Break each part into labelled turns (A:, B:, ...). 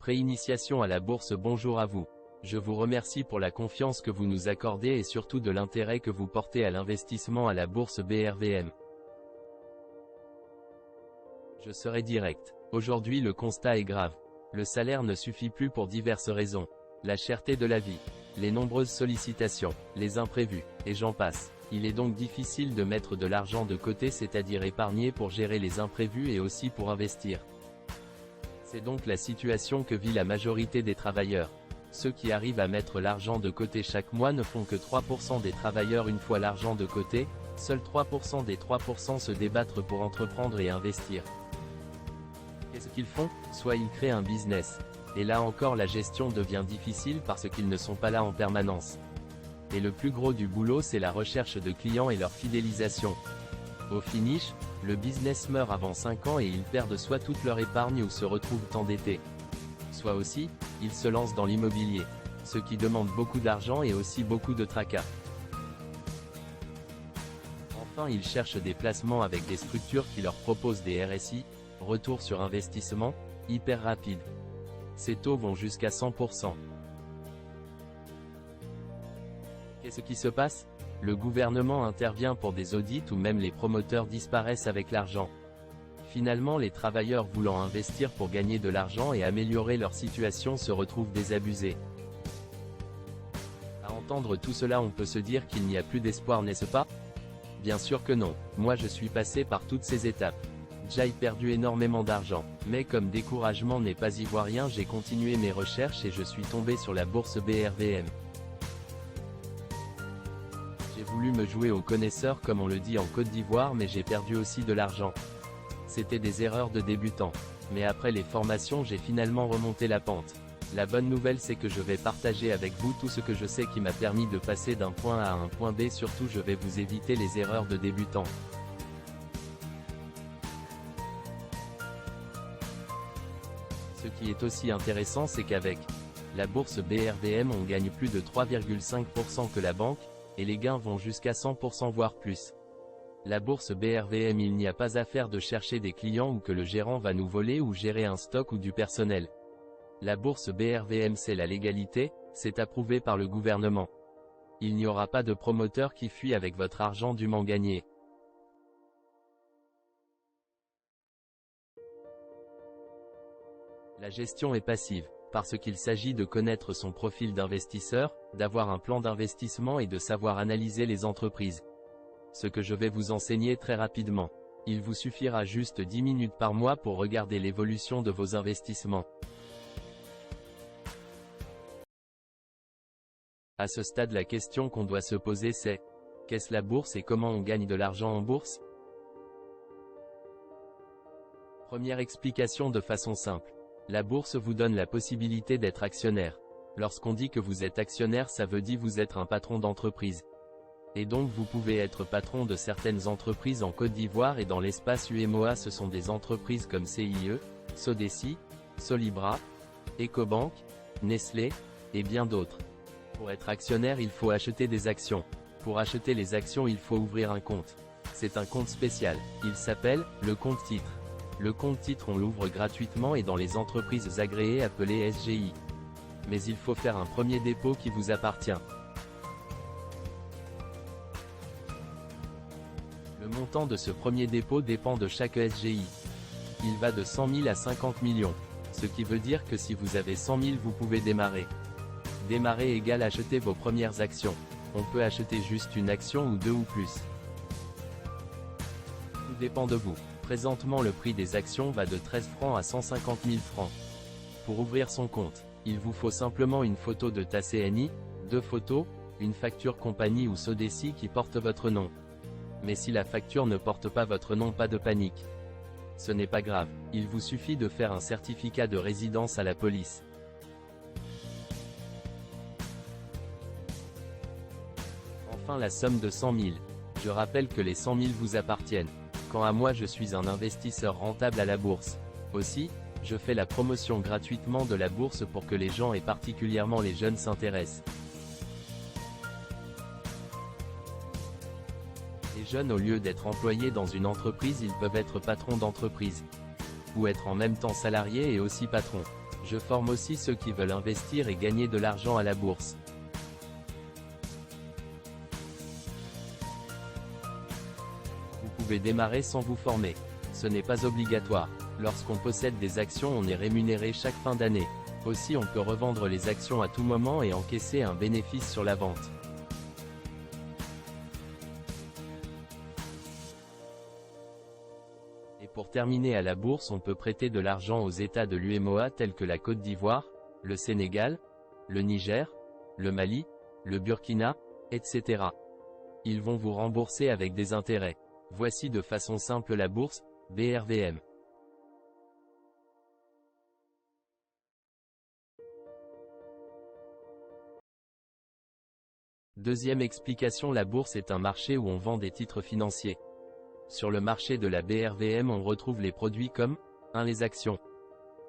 A: Préinitiation à la bourse. Bonjour à vous. Je vous remercie pour la confiance que vous nous accordez et surtout de l'intérêt que vous portez à l'investissement à la bourse BRVM. Je serai direct. Aujourd'hui le constat est grave. Le salaire ne suffit plus pour diverses raisons. La cherté de la vie, les nombreuses sollicitations, les imprévus, et j'en passe. Il est donc difficile de mettre de l'argent de côté, c'est-à-dire épargner pour gérer les imprévus et aussi pour investir. C'est donc la situation que vit la majorité des travailleurs. Ceux qui arrivent à mettre l'argent de côté chaque mois ne font que 3% des travailleurs. Une fois l'argent de côté, seuls 3% des 3% se débattent pour entreprendre et investir. Qu'est-ce qu'ils font? Soit ils créent un business. Et là encore la gestion devient difficile parce qu'ils ne sont pas là en permanence. Et le plus gros du boulot c'est la recherche de clients et leur fidélisation. Au finish, le business meurt avant 5 ans et ils perdent soit toute leur épargne ou se retrouvent endettés. Soit aussi, ils se lancent dans l'immobilier, ce qui demande beaucoup d'argent et aussi beaucoup de tracas. Enfin ils cherchent des placements avec des structures qui leur proposent des RSI, retour sur investissement, hyper rapides. Ces taux vont jusqu'à 100%. Qu'est-ce qui se passe? Le gouvernement intervient pour des audits ou même les promoteurs disparaissent avec l'argent. Finalement les travailleurs voulant investir pour gagner de l'argent et améliorer leur situation se retrouvent désabusés. À entendre tout cela on peut se dire qu'il n'y a plus d'espoir, n'est-ce pas? Bien sûr que non, moi je suis passé par toutes ces étapes. J'ai perdu énormément d'argent, mais comme découragement n'est pas ivoirien j'ai continué mes recherches et je suis tombé sur la bourse BRVM. J'ai voulu me jouer au connaisseur comme on le dit en Côte d'Ivoire mais j'ai perdu aussi de l'argent. C'était des erreurs de débutant. Mais après les formations j'ai finalement remonté la pente. La bonne nouvelle c'est que je vais partager avec vous tout ce que je sais qui m'a permis de passer d'un point A à un point B. Surtout je vais vous éviter les erreurs de débutant. Ce qui est aussi intéressant c'est qu'avec la bourse BRVM on gagne plus de 3,5% que la banque, et les gains vont jusqu'à 100% voire plus. La bourse BRVM il n'y a pas à faire de chercher des clients ou que le gérant va nous voler ou gérer un stock ou du personnel. La bourse BRVM c'est la légalité, c'est approuvé par le gouvernement. Il n'y aura pas de promoteur qui fuit avec votre argent dûment gagné. La gestion est passive, parce qu'il s'agit de connaître son profil d'investisseur, d'avoir un plan d'investissement et de savoir analyser les entreprises. Ce que je vais vous enseigner très rapidement. Il vous suffira juste 10 minutes par mois pour regarder l'évolution de vos investissements. À ce stade la question qu'on doit se poser c'est: qu'est-ce la bourse et comment on gagne de l'argent en bourse? Première explication de façon simple. La bourse vous donne la possibilité d'être actionnaire. Lorsqu'on dit que vous êtes actionnaire ça veut dire vous êtes un patron d'entreprise. Et donc vous pouvez être patron de certaines entreprises en Côte d'Ivoire et dans l'espace UMOA ce sont des entreprises comme CIE, Sodeci, Solibra, Ecobank, Nestlé, et bien d'autres. Pour être actionnaire il faut acheter des actions. Pour acheter les actions il faut ouvrir un compte. C'est un compte spécial, il s'appelle le compte titre. Le compte titre on l'ouvre gratuitement et dans les entreprises agréées appelées SGI. Mais il faut faire un premier dépôt qui vous appartient. Le montant de ce premier dépôt dépend de chaque SGI. Il va de 100 000 à 50 millions. Ce qui veut dire que si vous avez 100 000 vous pouvez démarrer. Démarrer égale acheter vos premières actions. On peut acheter juste une action ou deux ou plus. Tout dépend de vous. Présentement le prix des actions va de 13 francs à 150 000 francs. Pour ouvrir son compte, il vous faut simplement une photo de ta CNI, 2 photos, une facture compagnie ou Sodeci qui porte votre nom. Mais si la facture ne porte pas votre nom, pas de panique. Ce n'est pas grave, il vous suffit de faire un certificat de résidence à la police. Enfin la somme de 100 000. Je rappelle que les 100 000 vous appartiennent. Quant à moi je suis un investisseur rentable à la bourse. Aussi, je fais la promotion gratuitement de la bourse pour que les gens et particulièrement les jeunes s'intéressent. Les jeunes au lieu d'être employés dans une entreprise ils peuvent être patrons d'entreprise. Ou être en même temps salariés et aussi patrons. Je forme aussi ceux qui veulent investir et gagner de l'argent à la bourse. Vous pouvez démarrer sans vous former. Ce n'est pas obligatoire. Lorsqu'on possède des actions, on est rémunéré chaque fin d'année. Aussi, on peut revendre les actions à tout moment et encaisser un bénéfice sur la vente. Et pour terminer, à la bourse, on peut prêter de l'argent aux États de l'UEMOA tels que la Côte d'Ivoire, le Sénégal, le Niger, le Mali, le Burkina, etc. Ils vont vous rembourser avec des intérêts. Voici de façon simple la bourse, BRVM. Deuxième explication, la bourse est un marché où on vend des titres financiers. Sur le marché de la BRVM, on retrouve les produits comme 1. Les actions,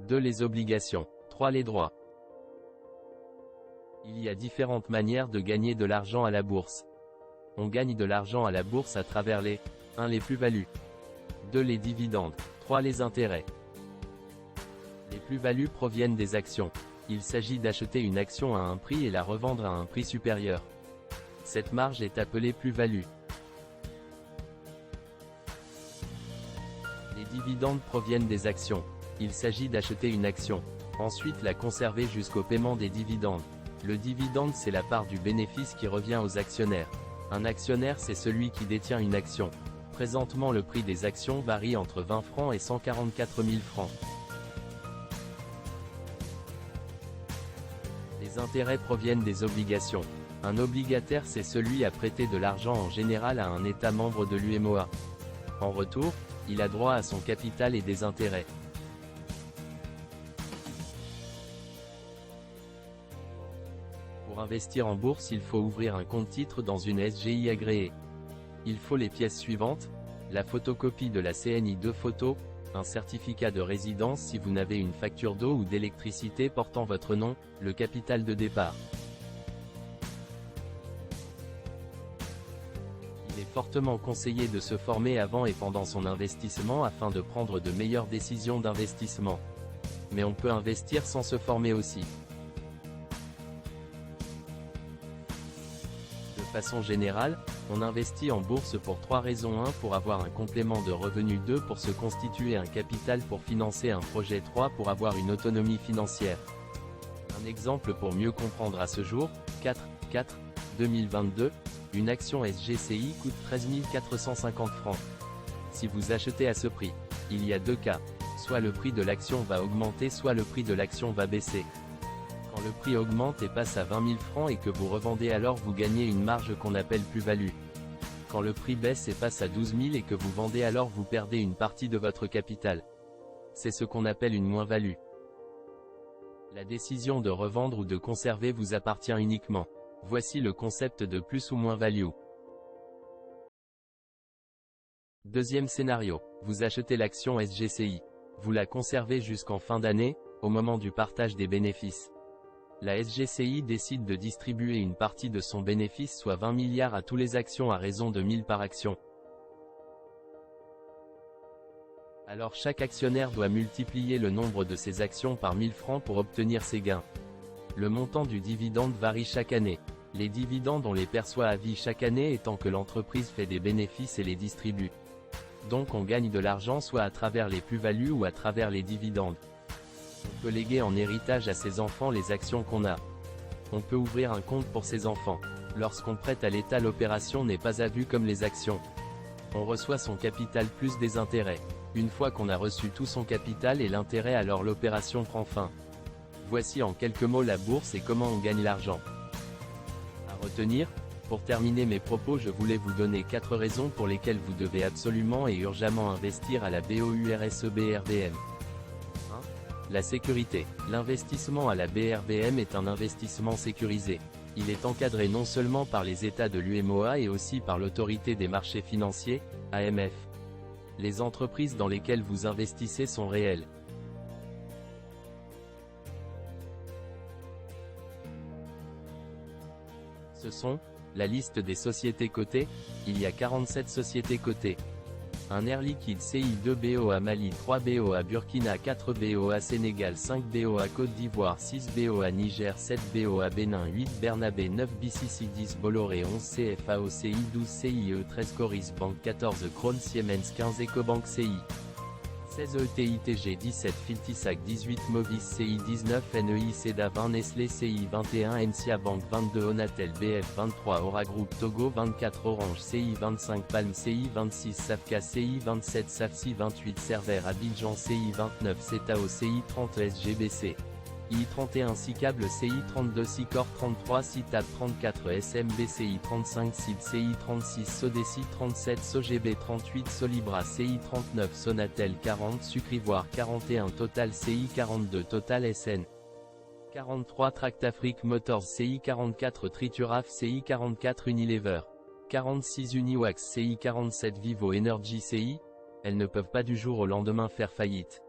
A: 2. Les obligations, 3. Les droits. Il y a différentes manières de gagner de l'argent à la bourse. On gagne de l'argent à la bourse à travers les 1. Les plus-values, 2. Les dividendes, 3. Les intérêts. Les plus-values proviennent des actions. Il s'agit d'acheter une action à un prix et la revendre à un prix supérieur. Cette marge est appelée plus-value. Les dividendes proviennent des actions. Il s'agit d'acheter une action, ensuite la conserver jusqu'au paiement des dividendes. Le dividende, c'est la part du bénéfice qui revient aux actionnaires. Un actionnaire, c'est celui qui détient une action. Présentement, le prix des actions varie entre 20 francs et 144 000 francs. Les intérêts proviennent des obligations. Un obligataire, c'est celui à prêter de l'argent en général à un État membre de l'UEMOA. En retour, il a droit à son capital et des intérêts. Pour investir en bourse, il faut ouvrir un compte titre dans une SGI agréée. Il faut les pièces suivantes: la photocopie de la CNI 2 photos, un certificat de résidence si vous n'avez une facture d'eau ou d'électricité portant votre nom, le capital de départ. Il est fortement conseillé de se former avant et pendant son investissement afin de prendre de meilleures décisions d'investissement. Mais on peut investir sans se former aussi. De façon générale, on investit en bourse pour 3 raisons: 1. Pour avoir un complément de revenus, 2. Pour se constituer un capital pour financer un projet, 3. Pour avoir une autonomie financière. Un exemple pour mieux comprendre: à ce jour, 4/4/2022, une action SGCI coûte 13 450 francs. Si vous achetez à ce prix, il y a 2 cas. Soit le prix de l'action va augmenter, soit le prix de l'action va baisser. Quand le prix augmente et passe à 20 000 francs et que vous revendez, alors vous gagnez une marge qu'on appelle plus-value. Quand le prix baisse et passe à 12 000 et que vous vendez, alors vous perdez une partie de votre capital. C'est ce qu'on appelle une moins-value. La décision de revendre ou de conserver vous appartient uniquement. Voici le concept de plus ou moins-value. Deuxième scénario. Vous achetez l'action SGCI. Vous la conservez jusqu'en fin d'année, au moment du partage des bénéfices. La SGCI décide de distribuer une partie de son bénéfice, soit 20 milliards, à tous les actions à raison de 1000 par action. Alors chaque actionnaire doit multiplier le nombre de ses actions par 1000 francs pour obtenir ses gains. Le montant du dividende varie chaque année. Les dividendes, on les perçoit à vie chaque année étant que l'entreprise fait des bénéfices et les distribue. Donc on gagne de l'argent soit à travers les plus-values ou à travers les dividendes. On peut léguer en héritage à ses enfants les actions qu'on a. On peut ouvrir un compte pour ses enfants. Lorsqu'on prête à l'État, l'opération n'est pas à vue comme les actions. On reçoit son capital plus des intérêts. Une fois qu'on a reçu tout son capital et l'intérêt, alors l'opération prend fin. Voici en quelques mots la bourse et comment on gagne l'argent. À retenir, pour terminer mes propos, je voulais vous donner 4 raisons pour lesquelles vous devez absolument et urgemment investir à la BOURSE-BRVM. 1. La sécurité. L'investissement à la BRVM est un investissement sécurisé. Il est encadré non seulement par les États de l'UEMOA et aussi par l'Autorité des marchés financiers, AMF. Les entreprises dans lesquelles vous investissez sont réelles. Ce sont la liste des sociétés cotées. Il y a 47 sociétés cotées. Un Air Liquide CI 2BO à Mali, 3BO à Burkina, 4BO à Sénégal, 5BO à Côte d'Ivoire, 6BO à Niger, 7BO à Bénin, 8 Bernabé, 9 BCC, 10 Bolloré, 11 CFAO CI, 12 CIE, 13 Coris Bank, 14 Krone Siemens, 15 Ecobank CI, 16 ETITG, 17 Filtisac, 18 Movis CI, 19 NEI Seda, 20 Nestlé CI, 21 Encia Bank, 22 Onatel BF, 23 Aura Group Togo, 24 Orange CI, 25 Palm CI, 26 Safka CI, 27 Safsi, 28 Server Abidjan CI, 29 Cetao CI, 30 SGBC I31 Cicable CI, 32 Cicor, 33 Citap, 34 SMBCI, 35 CID CI, 36 Sodeci, 37 SOGB, 38 Solibra CI, 39 Sonatel, 40 Sucrivoire, 41 Total CI, 42 Total SN, 43 Tractafrique Motors CI, 44 Trituraf CI, 44 Unilever, 46 Uniwax CI, 47 Vivo Energy CI. Elles ne peuvent pas du jour au lendemain faire faillite.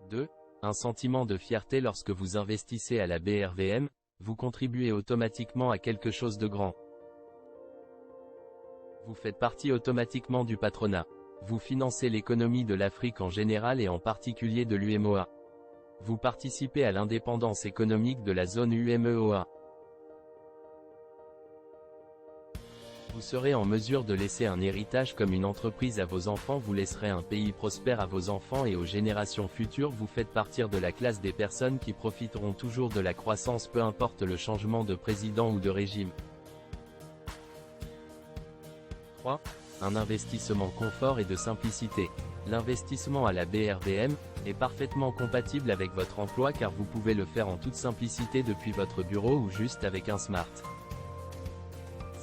A: 2. Un sentiment de fierté. Lorsque vous investissez à la BRVM, vous contribuez automatiquement à quelque chose de grand. Vous faites partie automatiquement du patronat. Vous financez l'économie de l'Afrique en général et en particulier de l'UMOA. Vous participez à l'indépendance économique de la zone UMEOA. Vous serez en mesure de laisser un héritage comme une entreprise à vos enfants. Vous laisserez un pays prospère à vos enfants et aux générations futures. Vous faites partir de la classe des personnes qui profiteront toujours de la croissance, peu importe le changement de président ou de régime. 3. Un investissement confort et de simplicité. L'investissement à la BRVM est parfaitement compatible avec votre emploi car vous pouvez le faire en toute simplicité depuis votre bureau ou juste avec un smart.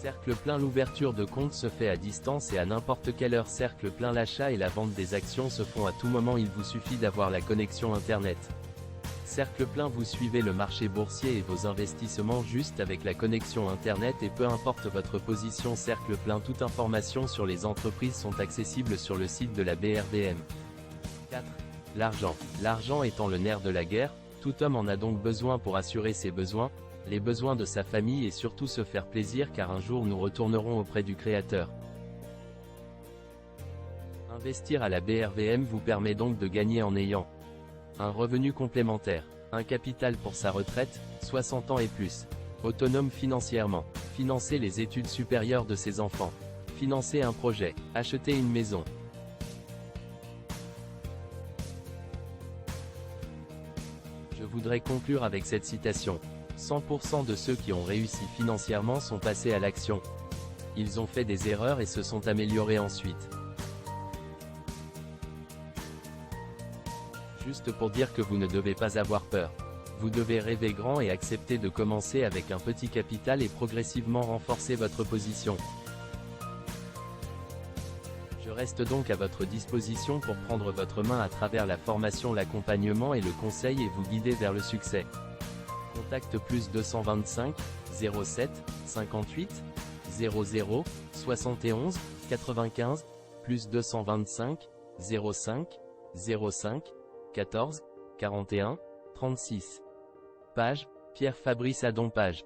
A: Cercle plein. L'ouverture de compte se fait à distance et à n'importe quelle heure. Cercle plein. L'achat et la vente des actions se font à tout moment. Il vous suffit d'avoir la connexion internet. Cercle plein. Vous suivez le marché boursier et vos investissements juste avec la connexion internet et peu importe votre position. Cercle plein. Toute information sur les entreprises sont accessibles sur le site de la BRVM. 4. L'argent. L'argent étant le nerf de la guerre, tout homme en a donc besoin pour assurer ses besoins, les besoins de sa famille et surtout se faire plaisir car un jour nous retournerons auprès du Créateur. Investir à la BRVM vous permet donc de gagner en ayant un revenu complémentaire, un capital pour sa retraite, 60 ans et plus, autonome financièrement, financer les études supérieures de ses enfants, financer un projet, acheter une maison. Je voudrais conclure avec cette citation. 100% de ceux qui ont réussi financièrement sont passés à l'action. Ils ont fait des erreurs et se sont améliorés ensuite. Juste pour dire que vous ne devez pas avoir peur. Vous devez rêver grand et accepter de commencer avec un petit capital et progressivement renforcer votre position. Je reste donc à votre disposition pour prendre votre main à travers la formation, l'accompagnement et le conseil et vous guider vers le succès. Contact plus 225 07 58 00 71 95 plus 225 05 05 14 41 36. Page Pierre Fabrice Adon. Page